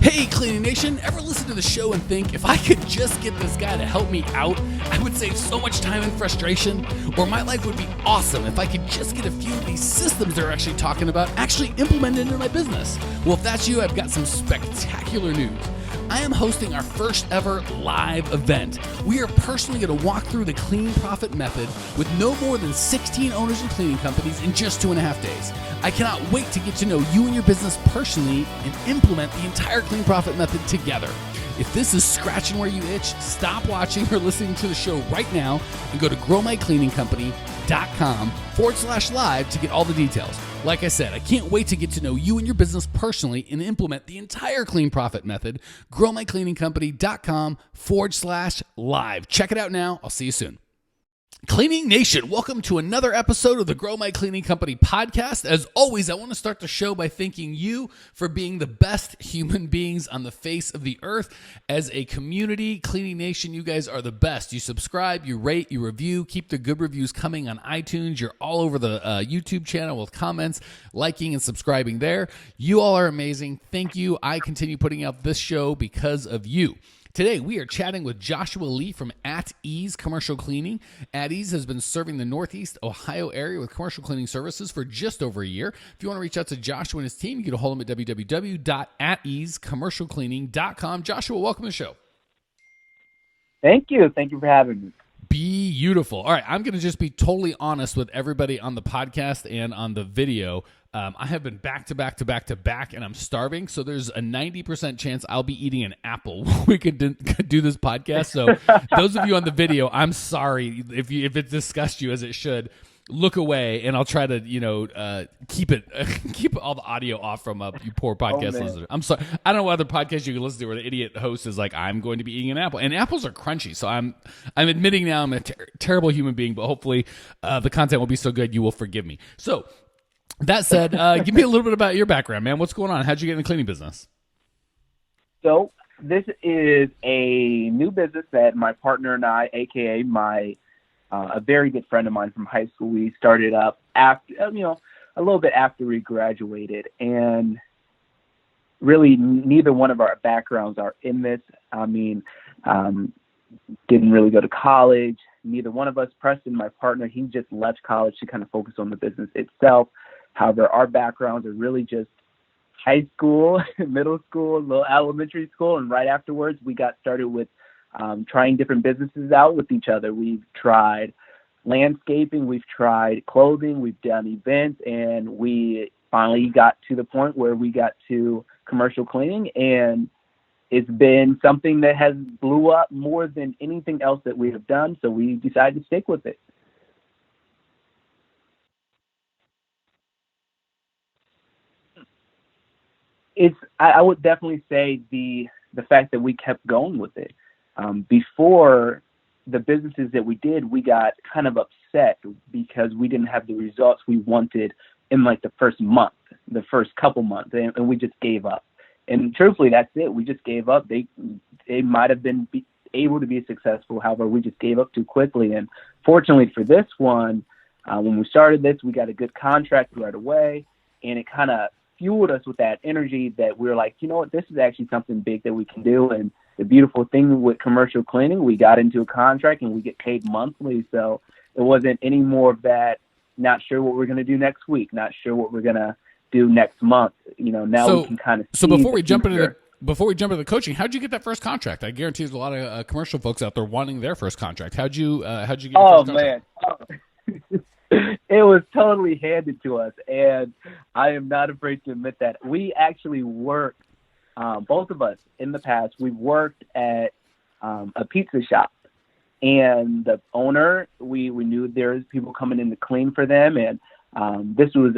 Hey, Cleaning Nation, ever listen to the show and think, if I could just get this guy to help me out, I would save so much time and frustration? Or my life would be awesome if I could just get a few of these systems they're actually talking about actually implemented into my business? Well, if that's you, I've got some spectacular news. I am hosting our first ever live event. We are personally going to walk through the clean profit method with no more than 16 owners and cleaning companies in just 2.5 days. I cannot wait to get to know you and your business personally and implement the entire clean profit method together. If this is scratching where you itch, stop watching or listening to the show right now and go to growmycleaningcompany.com/live to get all the details. Like I said, I can't wait to get to know you and your business personally and implement the entire clean profit method. growmycleaningcompany.com/live. Check it out now. I'll see you soon. Cleaning Nation, welcome to another episode of the Grow My Cleaning Company podcast. As always, I want to start the show by thanking you for being the best human beings on the face of the earth. As a community, Cleaning Nation, you guys are the best. You subscribe, you rate, you review, keep the good reviews coming on iTunes. You're all over the YouTube channel with comments, liking, and subscribing there. You all are amazing. Thank you. I continue putting out this show because of you. Today, we are chatting with Joshua Lee from At Ease Commercial Cleaning. At Ease has been serving the Northeast Ohio area with commercial cleaning services for just over a year. If you want to reach out to Joshua and his team, you can hold him at www.ateasecommercialcleaning.com. Joshua, welcome to the show. Thank you. Thank you for having me. Beautiful. All right, I'm going to just be totally honest with everybody on the podcast and on the video. I have been back to back, and I'm starving. So there's a 90% chance I'll be eating an apple when we could do this podcast. So those of you on the video, I'm sorry if it disgusts you as it should. Look away, and I'll try to keep all the audio off from you poor podcast listeners. I'm sorry. I don't know what other podcasts you can listen to where the idiot host is like, I'm going to be eating an apple, and apples are crunchy. So I'm admitting now I'm a terrible human being, but hopefully the content will be so good you will forgive me. So. That said, give me a little bit about your background, man. What's going on? How'd you get in the cleaning business? So this is a new business that my partner and I, aka a very good friend of mine from high school, we started up after, a little bit after we graduated. And really, neither one of our backgrounds are in this. Didn't really go to college. Neither one of us, Preston, my partner, he just left college to kind of focus on the business itself. However, our backgrounds are really just high school, middle school, a little elementary school, and right afterwards we got started with trying different businesses out with each other. We've tried landscaping, we've tried clothing, we've done events, and we finally got to the point where we got to commercial cleaning, and it's been something that has blew up more than anything else that we have done, so we decided to stick with it. I would definitely say the fact that we kept going with it. Before the businesses that we did, we got kind of upset because we didn't have the results we wanted in like the first couple months, and we just gave up. And truthfully, that's it. We just gave up. They might have been able to be successful. However, we just gave up too quickly. And fortunately for this one, when we started this, we got a good contract right away, and it kind of fueled us with that energy that we were like, you know what, this is actually something big that we can do. And the beautiful thing with commercial cleaning, we got into a contract and we get paid monthly. So it wasn't any more of that, not sure what we're going to do next week, not sure what we're going to do next month. Now we can kind of see. So before we jump into the coaching, how'd you get that first contract? I guarantee there's a lot of commercial folks out there wanting their first contract. How'd you get your first contract? Man. It was totally handed to us, and I am not afraid to admit that. We actually worked, both of us in the past, we worked at a pizza shop, and the owner, we knew there was people coming in to clean for them, and this was,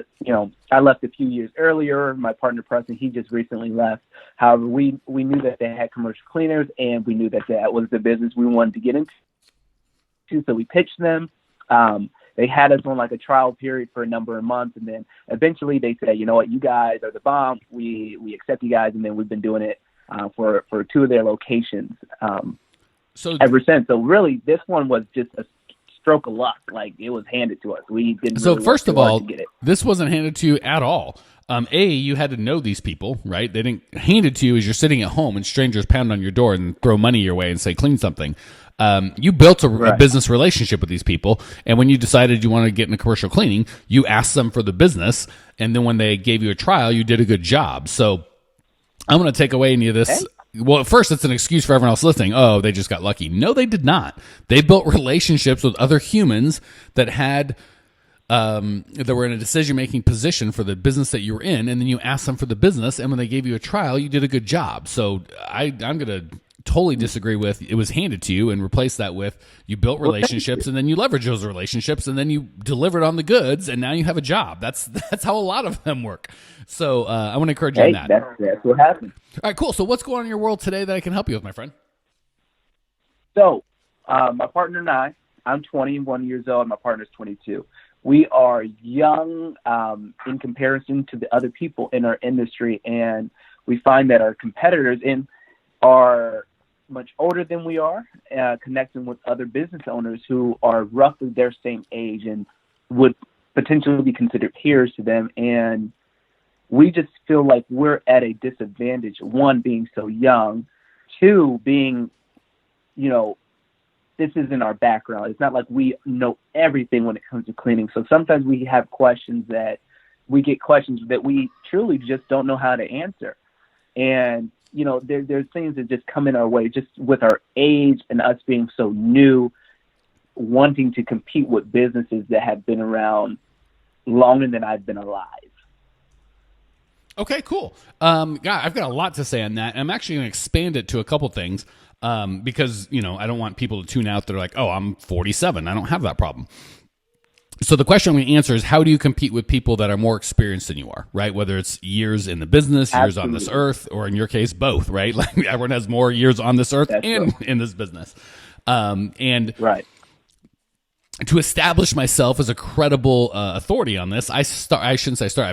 I left a few years earlier. My partner, Preston, he just recently left. However, we knew that they had commercial cleaners, and we knew that was the business we wanted to get into, so we pitched them. They had us on like a trial period for a number of months, and then eventually they said, you know what, you guys are the bomb. We accept you guys, and then we've been doing it for two of their locations ever since. So really, this one was just a stroke of luck. Like, it was handed to us. We didn't. So really first of all, get it. this wasn't handed to you at all. You had to know these people, right? They didn't hand it to you as you're sitting at home and strangers pound on your door and throw money your way and say, clean something. You built a business relationship with these people. And when you decided you wanted to get into commercial cleaning, you asked them for the business. And then when they gave you a trial, you did a good job. So I'm going to take away any of this. Okay. Well, at first, it's an excuse for everyone else listening. Oh, they just got lucky. No, they did not. They built relationships with other humans that had that were in a decision-making position for the business that you were in, and then you asked them for the business, and when they gave you a trial, you did a good job. So I'm going to totally disagree with it was handed to you and replace that with you built relationships, and then you leverage those relationships, and then you delivered on the goods, and now you have a job. That's how a lot of them work. So I want to encourage you in that. That's what happened. All right, cool. So what's going on in your world today that I can help you with, my friend? So my partner and I'm 21 years old. My partner's 22. We are young in comparison to the other people in our industry, and we find that our competitors are much older than we are, connecting with other business owners who are roughly their same age and would potentially be considered peers to them. And we just feel like we're at a disadvantage, one, being so young, two, being, this isn't our background. It's not like we know everything when it comes to cleaning. So sometimes we get questions that we truly just don't know how to answer. And, there's things that just come in our way just with our age and us being so new, wanting to compete with businesses that have been around longer than I've been alive. Okay, cool. God, I've got a lot to say on that. I'm actually going to expand it to a couple things. Because, I don't want people to tune out that are like, oh, I'm 47. I don't have that problem. So the question I'm going to answer is, how do you compete with people that are more experienced than you are, right? Whether it's years in the business, years on this earth, or in your case, both, right? Like everyone has more years on this earth and in this business. And right. To establish myself as a credible authority on this, I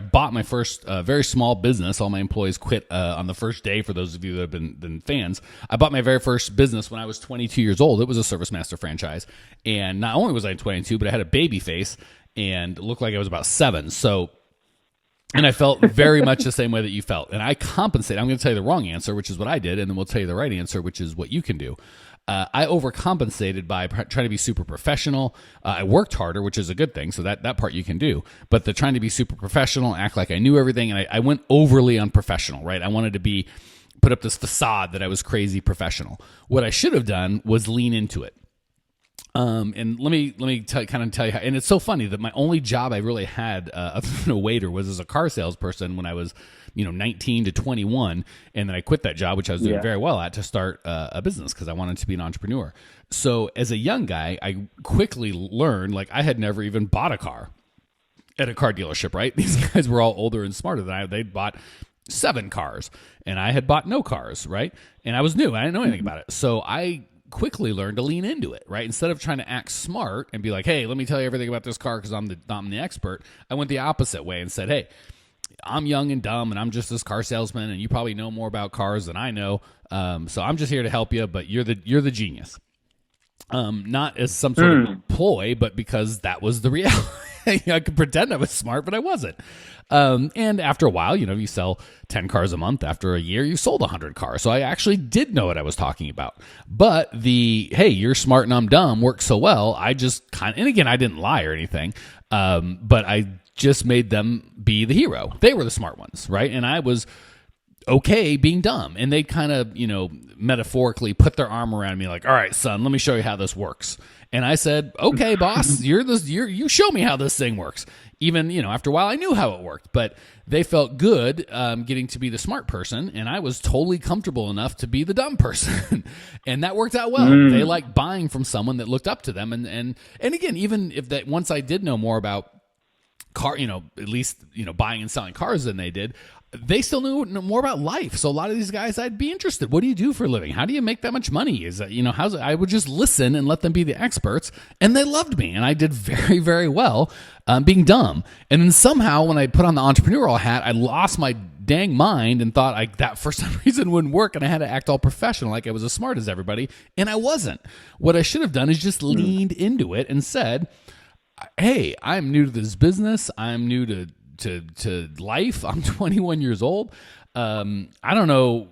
bought my first very small business. All my employees quit on the first day. For those of you that have been fans, I bought my very first business when I was 22 years old. It was a Service Master franchise, and not only was I 22, but I had a baby face and looked like I was about 7. So, and I felt very much the same way that you felt. And I compensate. I'm going to tell you the wrong answer, which is what I did, and then we'll tell you the right answer, which is what you can do. I overcompensated by trying to be super professional. I worked harder, which is a good thing, so that part you can do. But the trying to be super professional, act like I knew everything, and I went overly unprofessional, right? I wanted to put up this facade that I was crazy professional. What I should have done was lean into it. And let me tell you how, and it's so funny that my only job I really had other than a waiter was as a car salesperson when I was 19 to 21, and then I quit that job, which I was doing very well at, to start a business because I wanted to be an entrepreneur. So as a young guy, I quickly learned, like, I had never even bought a car at a car dealership, right? These guys were all older and smarter than I. They'd bought 7 cars, and I had bought no cars, right? And I was new. I didn't know anything about it. So I quickly learned to lean into it, right? Instead of trying to act smart and be like, hey, let me tell you everything about this car because I'm the expert, I went the opposite way and said, hey, I'm young and dumb, and I'm just this car salesman, and you probably know more about cars than I know. So I'm just here to help you, but you're the genius. Not as some sort of ploy, but because that was the reality. I could pretend I was smart, but I wasn't. And after a while, you sell 10 cars a month. After a year, you sold 100 cars. So I actually did know what I was talking about. But hey, you're smart and I'm dumb worked so well. I just and again, I didn't lie or anything. But I just made them be the hero. They were the smart ones, right? And I was okay being dumb. And they kind of, metaphorically put their arm around me like, all right, son, let me show you how this works. And I said, okay, boss, you show me how this thing works. Even, after a while, I knew how it worked, but they felt good getting to be the smart person, and I was totally comfortable enough to be the dumb person. And that worked out well. They liked buying from someone that looked up to them. And again, even if that, once I did know more about car, at least, buying and selling cars than they did, they still knew more about life. So a lot of these guys, I'd be interested. What do you do for a living? How do you make that much money? Is that, how's it? I would just listen and let them be the experts. And they loved me. And I did very, very well being dumb. And then somehow when I put on the entrepreneurial hat, I lost my dang mind and thought that for some reason wouldn't work. And I had to act all professional, like I was as smart as everybody. And I wasn't. What I should have done is just leaned into it and said, hey, I'm new to this business. I'm new to life. I'm 21 years old. I don't know,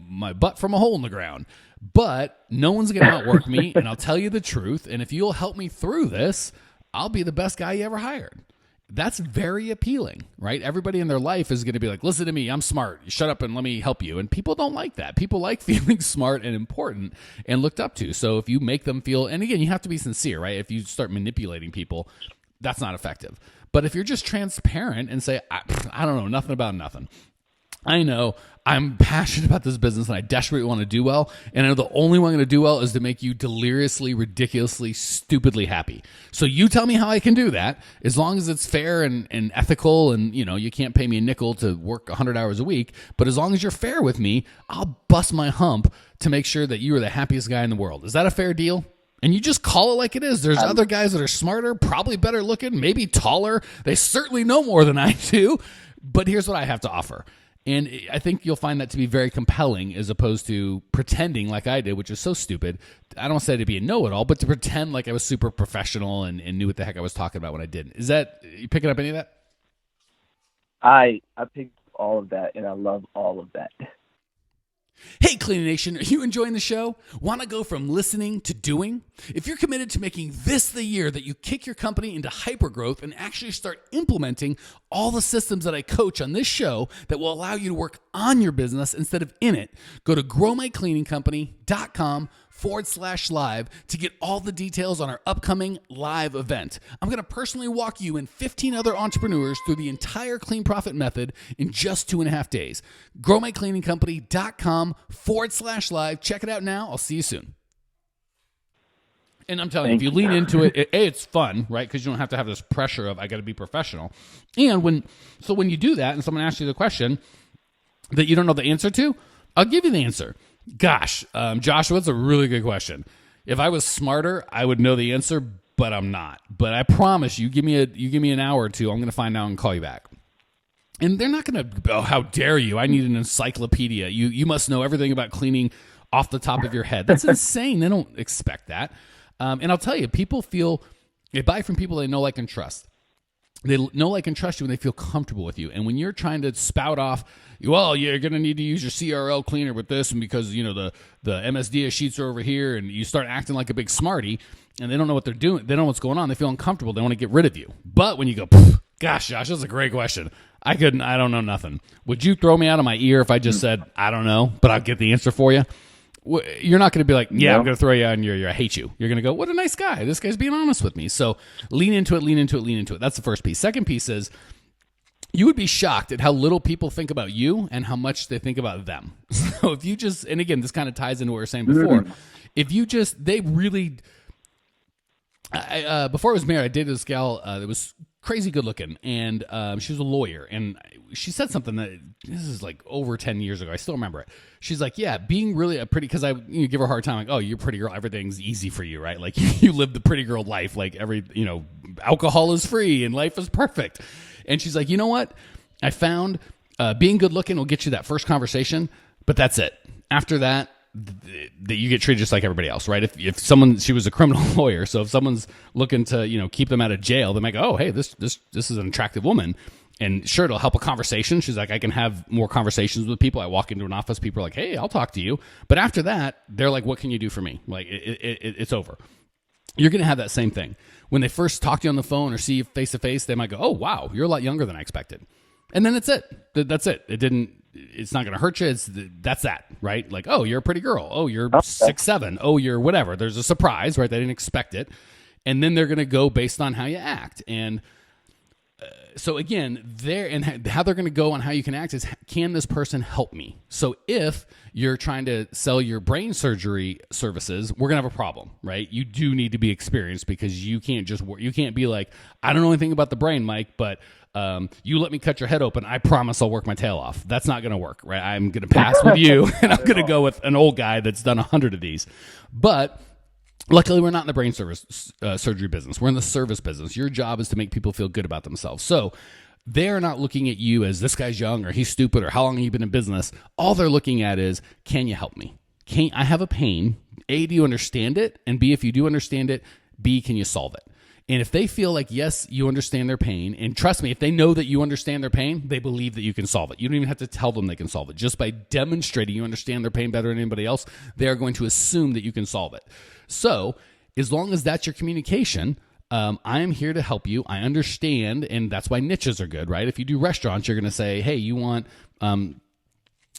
my butt from a hole in the ground, but no one's going to outwork me. And I'll tell you the truth. And if you'll help me through this, I'll be the best guy you ever hired. That's very appealing, right? Everybody in their life is going to be like, listen to me, I'm smart. Shut up and let me help you. And people don't like that. People like feeling smart and important and looked up to. So if you make them feel, and again, you have to be sincere, right? If you start manipulating people, that's not effective. But if you're just transparent and say, I don't know nothing about nothing. I know I'm passionate about this business and I desperately want to do well. And I know the only way I'm going to do well is to make you deliriously, ridiculously, stupidly happy. So you tell me how I can do that, as long as it's fair and ethical and, you can't pay me a nickel to work 100 hours a week. But as long as you're fair with me, I'll bust my hump to make sure that you are the happiest guy in the world. Is that a fair deal? And you just call it like it is. There's other guys that are smarter, probably better looking, maybe taller. They certainly know more than I do. But here's what I have to offer. And I think you'll find that to be very compelling, as opposed to pretending like I did, which is so stupid. I don't say to be a know-it-all, but to pretend like I was super professional and knew what the heck I was talking about when I didn't. Is that, you picking up any of that? I picked all of that, and I love all of that. Hey, Cleaning Nation, are you enjoying the show? Want to go from listening to doing? If you're committed to making this the year that you kick your company into hypergrowth and actually start implementing all the systems that I coach on this show that will allow you to work on your business instead of in it, go to growmycleaningcompany.com/live to get all the details on our upcoming live event. I'm going to personally walk you and 15 other entrepreneurs through the entire Clean Profit method in just 2.5 days. growmycleaningcompany.com/live. Check it out now. I'll see you soon. And I'm telling you, if you lean into it, it's fun, right? Because you don't have to have this pressure of, I got to be professional. And when you do that and someone asks you the question that you don't know the answer to, I'll give you the answer. Gosh, Joshua, that's a really good question. If I was smarter, I would know the answer, but I'm not. But I promise you, give me an hour or two, I'm going to find out and call you back. And they're not going to, oh, how dare you? I need an encyclopedia. You must know everything about cleaning off the top of your head. That's insane. They don't expect that. And I'll tell you, they buy from people they know, like, and trust. They know, like, and trust you when they feel comfortable with you. And when you're trying to spout off, well, you're going to need to use your CRL cleaner with this, and because, the MSDS sheets are over here, and you start acting like a big smarty, and they don't know what they're doing. They don't know what's going on. They feel uncomfortable. They want to get rid of you. But when you go, gosh, Josh, that's a great question. I don't know nothing. Would you throw me out of my ear if I just said, I don't know, but I'll get the answer for you? You're not going to be like, yeah, I'm going to throw you out in your ear. I hate you. You're going to go, what a nice guy. This guy's being honest with me. So lean into it. That's the first piece. Second piece is, you would be shocked at how little people think about you and how much they think about them. So if you just, and again, this kind of ties into what we were saying before. If you just, they really, before I was married, I dated this gal that was crazy good looking, and she was a lawyer, and she said something that, this is like over 10 years ago, I still remember it. She's like, yeah, being really a pretty, because I give her a hard time, like, oh, you're a pretty girl, everything's easy for you, right? Like, you live the pretty girl life, like alcohol is free and life is perfect. And she's like, you know what? I found being good looking will get you that first conversation, but that's it. After that, that you get treated just like everybody else, right? If someone, she was a criminal lawyer, so if someone's looking to keep them out of jail, they might go, oh, hey, this is an attractive woman, and sure, it'll help a conversation. She's like, I can have more conversations with people. I walk into an office, people are like, hey, I'll talk to you. But after that, they're like, what can you do for me? Like, it's over. You're going to have that same thing when they first talk to you on the phone or see you face to face. They might go, oh, wow, you're a lot younger than I expected, and then it's it. That's it. It's not going to hurt you. That's that, right? Like, oh, you're a pretty girl. Oh, you're 6'7". Oh, you're whatever. There's a surprise, right? They didn't expect it. And then they're going to go based on how you act. And so again, how they're going to go on how you can act is, can this person help me? So if you're trying to sell your brain surgery services, we're going to have a problem, right? You do need to be experienced, because you can't be like, I don't know anything about the brain, Mike, but You let me cut your head open, I promise I'll work my tail off. That's not going to work, right? I'm going to pass with you, and I'm going to go with an old guy that's done 100 of these. But luckily, we're not in the brain surgery business. We're in the service business. Your job is to make people feel good about themselves. So they're not looking at you as this guy's young or he's stupid or how long have you been in business. All they're looking at is, can you help me? I have a pain. A, do you understand it? And B, if you do understand it, B, can you solve it? And if they feel like, yes, you understand their pain, and trust me, if they know that you understand their pain, they believe that you can solve it. You don't even have to tell them they can solve it. Just by demonstrating you understand their pain better than anybody else, they are going to assume that you can solve it. So as long as that's your communication, I am here to help you. I understand, and that's why niches are good, right? If you do restaurants, you're going to say, hey, you want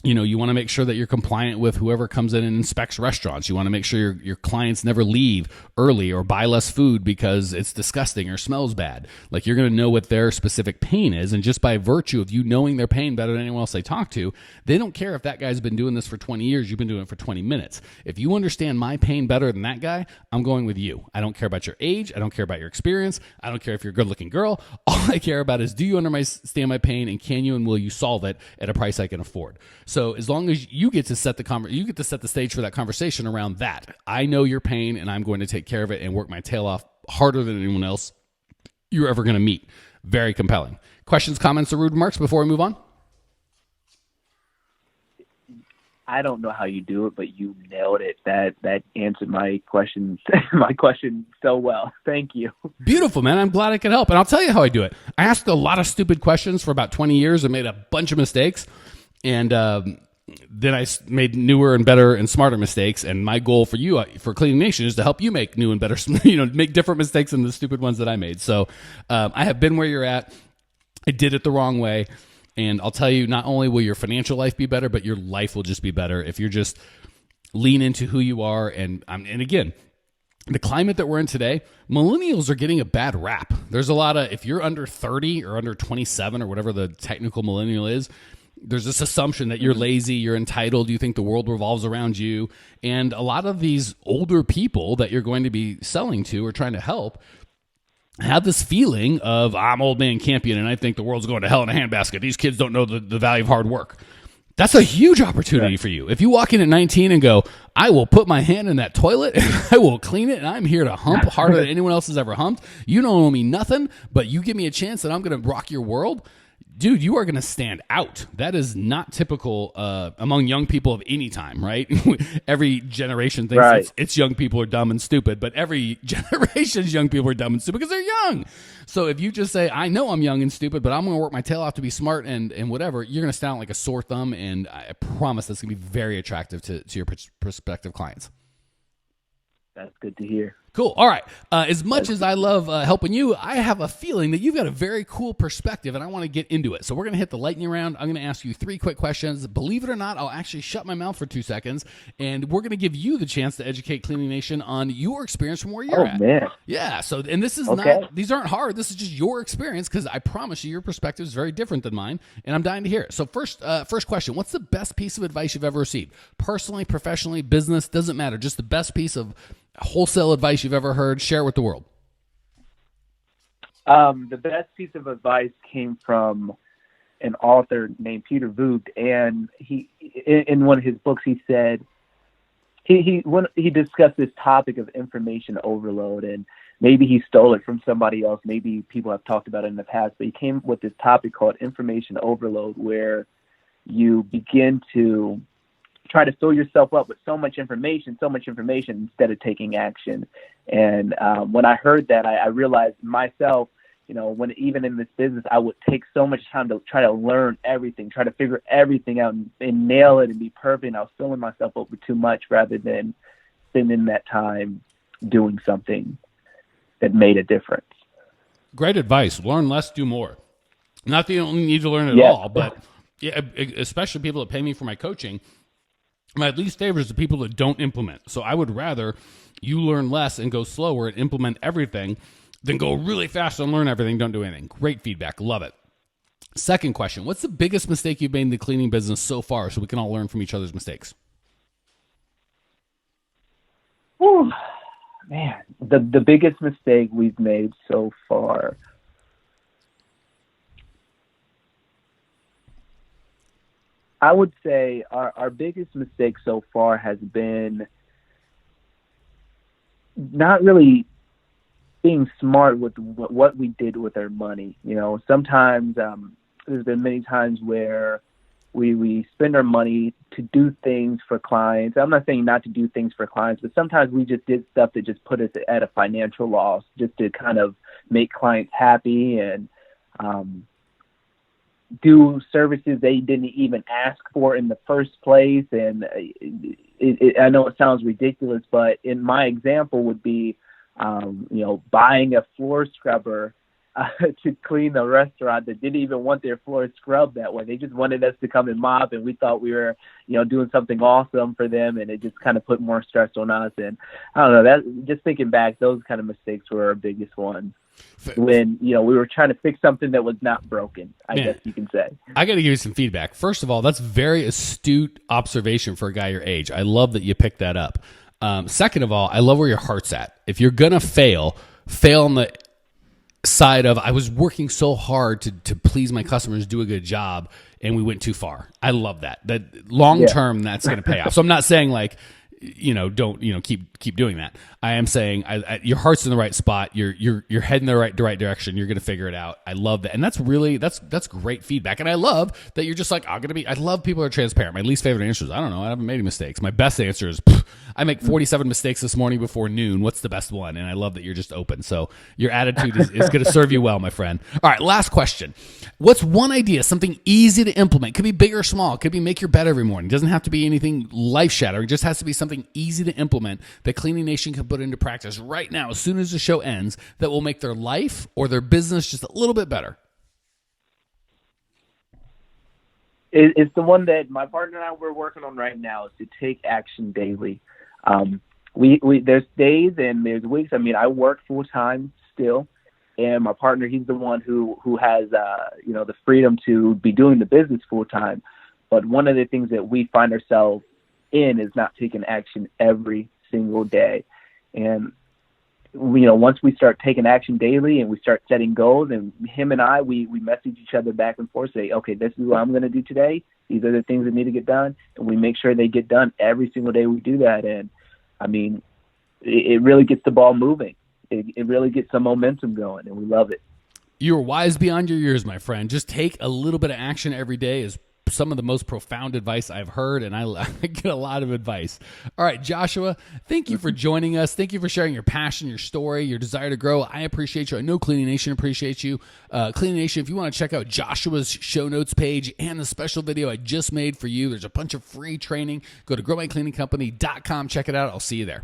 you want to make sure that you're compliant with whoever comes in and inspects restaurants. You want to make sure your clients never leave early or buy less food because it's disgusting or smells bad. Like, you're going to know what their specific pain is. And just by virtue of you knowing their pain better than anyone else they talk to, they don't care if that guy's been doing this for 20 years. You've been doing it for 20 minutes. If you understand my pain better than that guy, I'm going with you. I don't care about your age. I don't care about your experience. I don't care if you're a good looking girl. All I care about is, do you understand my pain, and can you and will you solve it at a price I can afford? So as long as you get to set the stage for that conversation around that, I know your pain and I'm going to take care of it and work my tail off harder than anyone else you're ever going to meet. Very compelling. Questions, comments, or rude remarks before we move on? I don't know how you do it, but you nailed it. That answered my question so well. Thank you. Beautiful, man. I'm glad I could help. And I'll tell you how I do it. I asked a lot of stupid questions for about 20 years and made a bunch of mistakes. And then I made newer and better and smarter mistakes. And my goal for you, for Cleaning Nation, is to help you make new and better, make different mistakes than the stupid ones that I made. So I have been where you're at. I did it the wrong way. And I'll tell you, not only will your financial life be better, but your life will just be better if you're just lean into who you are. And again, the climate that we're in today, millennials are getting a bad rap. There's a lot of, if you're under 30 or under 27 or whatever the technical millennial is, there's this assumption that you're lazy, you're entitled, you think the world revolves around you. And a lot of these older people that you're going to be selling to or trying to help have this feeling of, I'm old man campion and I think the world's going to hell in a handbasket. These kids don't know the value of hard work. That's a huge opportunity for you. If you walk in at 19 and go, I will put my hand in that toilet and I will clean it and I'm here to hump harder than anyone else has ever humped. You don't owe me nothing, but you give me a chance and I'm going to rock your world. Dude, you are going to stand out. That is not typical among young people of any time, right? Every generation thinks it's young people are dumb and stupid, but every generation's young people are dumb and stupid because they're young. So if you just say, I know I'm young and stupid, but I'm going to work my tail off to be smart and whatever, you're going to stand out like a sore thumb, and I promise that's going to be very attractive to your prospective clients. That's good to hear. Cool. All right. As much as I love helping you, I have a feeling that you've got a very cool perspective, and I want to get into it. So we're going to hit the lightning round. I'm going to ask you 3 quick questions. Believe it or not, I'll actually shut my mouth for 2 seconds, and we're going to give you the chance to educate Cleaning Nation on your experience from where you're at. Man. Yeah. So, and this is not; these aren't hard. This is just your experience, because I promise you, your perspective is very different than mine, and I'm dying to hear it. So, first question: what's the best piece of advice you've ever received? Personally, professionally, business, doesn't matter. Just the best piece of wholesale advice you've ever heard. Share with the world. The best piece of advice came from an author named Peter Voogd, and he, in one of his books, he said when he discussed this topic of information overload, and maybe he stole it from somebody else. Maybe people have talked about it in the past, but he came with this topic called information overload, where you begin to try to fill yourself up with so much information instead of taking action. And when I heard that, I realized myself, when even in this business, I would take so much time to try to learn everything, try to figure everything out and nail it and be perfect. And I was filling myself up with too much rather than spending that time doing something that made a difference. Great advice. Learn less, do more. Not that you don't need to learn at all, but yeah, especially people that pay me for my coaching. My least favorite is the people that don't implement. So I would rather you learn less and go slower and implement everything than go really fast and learn everything, don't do anything. Great feedback. Love it. Second question: what's the biggest mistake you've made in the cleaning business so far, so we can all learn from each other's mistakes? Whew, man, the biggest mistake we've made so far. I would say our biggest mistake so far has been not really being smart with what we did with our money. Sometimes there's been many times where we spend our money to do things for clients. I'm not saying not to do things for clients, but sometimes we just did stuff that just put us at a financial loss just to kind of make clients happy and do services they didn't even ask for in the first place. And I know it sounds ridiculous, but in my example would be, buying a floor scrubber to clean the restaurant that didn't even want their floor scrubbed that way. They just wanted us to come and mop, and we thought we were, doing something awesome for them, and it just kind of put more stress on us. And I don't know, that just thinking back, those kind of mistakes were our biggest ones. When, we were trying to fix something that was not broken, I guess you can say. I got to give you some feedback. First of all, that's very astute observation for a guy your age. I love that you picked that up. Second of all, I love where your heart's at. If you're going to fail on the side of, I was working so hard to please my customers, do a good job, and we went too far. I love that. That long term, that's going to pay off. So I'm not saying like, don't keep doing that. I am saying your heart's in the right spot. You're heading the right direction. You're going to figure it out. I love that, and that's great feedback. And I love that you're just like, I love people who are transparent. My least favorite answer is, I don't know, I haven't made any mistakes. My best answer is, I make 47 mistakes this morning before noon. What's the best one? And I love that you're just open. So your attitude is going to serve you well, my friend. All right, last question. What's one idea, something easy to implement? Could be big or small. Could be make your bed every morning. It doesn't have to be anything life-shattering. It just has to be something easy to implement that Cleaning Nation can put into practice right now as soon as the show ends that will make their life or their business just a little bit better. It's the one that my partner and I were working on right now, is to take action daily. There's days and there's weeks. I mean, I work full time still, and my partner, he's the one who has the freedom to be doing the business full time. But one of the things that we find ourselves in is not taking action every single day. And once we start taking action daily and we start setting goals, and him and I, we message each other back and forth, say, okay, this is what I'm going to do today. These are the things that need to get done. And we make sure they get done every single day we do that. And I mean, it really gets the ball moving. It really gets some momentum going, and we love it. You are wise beyond your years, my friend. Just take a little bit of action every day is some of the most profound advice I've heard, and I get a lot of advice. All right, Joshua, thank you for joining us. Thank you for sharing your passion, your story, your desire to grow. I appreciate you. I know Cleaning Nation appreciates you. Cleaning Nation, if you want to check out Joshua's show notes page and the special video I just made for you, there's a bunch of free training. Go to growmycleaningcompany.com. Check it out. I'll see you there.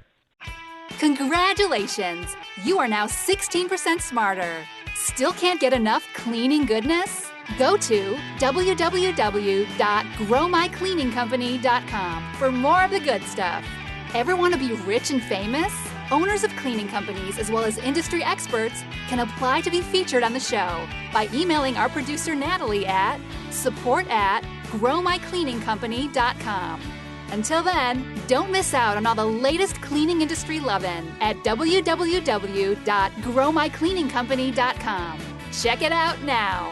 Congratulations! You are now 16% smarter. Still can't get enough cleaning goodness? Go to www.growmycleaningcompany.com for more of the good stuff. Ever want to be rich and famous? Owners of cleaning companies, as well as industry experts, can apply to be featured on the show by emailing our producer Natalie at support@growmycleaningcompany.com. Until then, don't miss out on all the latest cleaning industry lovin' at www.growmycleaningcompany.com. Check it out now.